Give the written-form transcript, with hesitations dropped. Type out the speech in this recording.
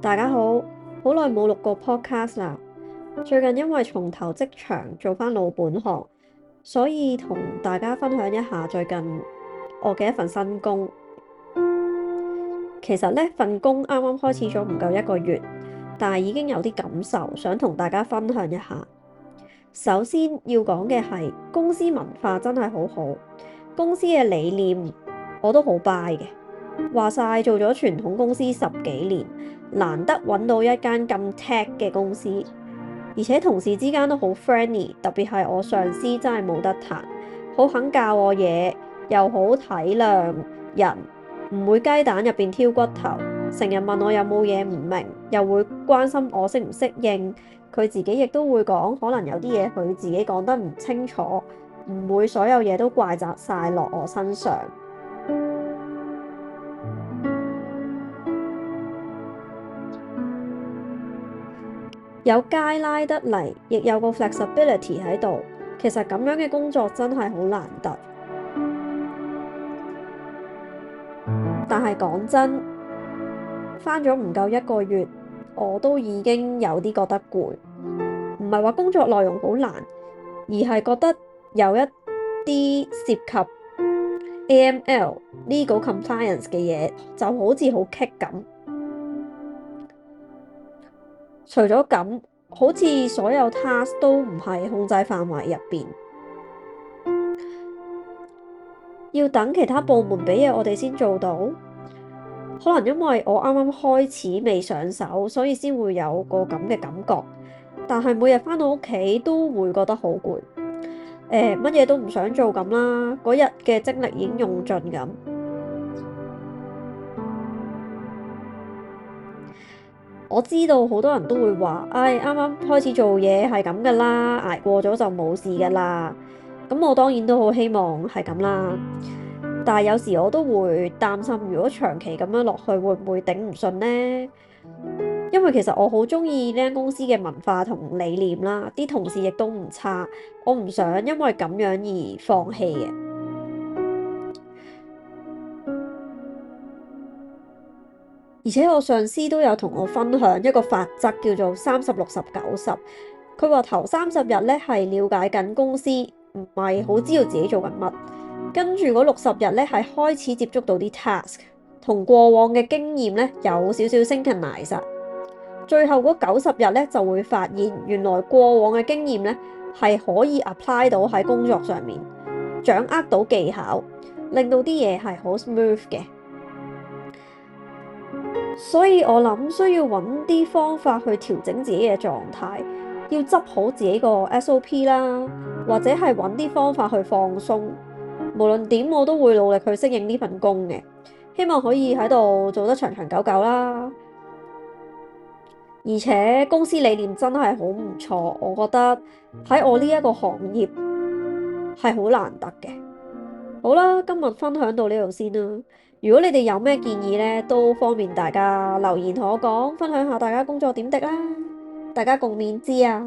大家好，好耐冇錄過 podcast 啦。最近因為重投職場做返老本行，所以同大家分享一下最近我嘅一份新工。其實呢份工啱啱開始咗唔夠一個月，但係已經有啲感受，想同大家分享一下。首先要講嘅係公司文化真係好好，公司嘅理念我都好 buy 嘅。話晒做咗傳統公司10幾年，難得揾到一間咁 tech 嘅公司，而且同事之間都好 friendly，特別係我上司真係冇得彈，好肯教我嘢，又好體諒人，唔會雞蛋入邊挑骨頭，成日問我有冇嘢唔明，又會關心我適唔適應。佢自己亦都會講，可能有啲嘢佢自己講得唔清楚，唔會所有嘢都怪責晒落我身上。有街拉得嚟，亦有個 flexibility 喺度。其實咁樣嘅工作真係好難得。但係講真，返咗唔夠一個月，我都已經有啲覺得攰。唔係話工作內容好難，而係覺得有一啲涉及 AML legal compliance 嘅嘢，就好似好棘咁。除咗咁，好似所有 task 都唔係控制範圍入邊，要等其他部門俾嘢我哋先做到。可能因為我啱啱開始未上手，所以先會有個咁嘅感覺。但係每日返到屋企都會覺得好攰，乜嘢都唔想做咁啦。嗰日嘅精力已經用盡咁。我知道好多人都會話，唉，啱啱開始做嘢係咁噶啦，捱過咗就冇事噶啦。咁我當然都好希望係咁啦。但係有時我都會擔心，如果長期咁樣落去，會唔會頂唔順呢？因為其實我好中意呢間公司嘅文化同理念啦，啲同事亦都唔差，我唔想因為咁樣而放棄嘅。而且我上司都有同我分享一個法則，叫做30-60-90。佢話頭30日咧係了解緊公司，唔係好知道自己做緊乜。跟住嗰60日咧係開始接觸到啲 task，同過往嘅經驗咧有少少 synchronize。最後嗰90日咧就會發現，原來過往嘅經驗咧係可以 apply 到喺工作上面，掌握到技巧，令到啲嘢係好 smooth 嘅。所以我諗需要揾啲方法去調整自己嘅狀態，要執好自己個 SOP 啦，或者係揾啲方法去放鬆。無論點，我都會努力去適應呢份工嘅，希望可以喺度做得長長久久啦。而且公司理念真係好唔錯，我覺得喺我呢一個行業係好難得嘅。好啦，今日分享到呢度先啦。如果你哋有咩建議呢，都方便大家留言同我講，分享下大家工作點滴啦，大家共勉之啊！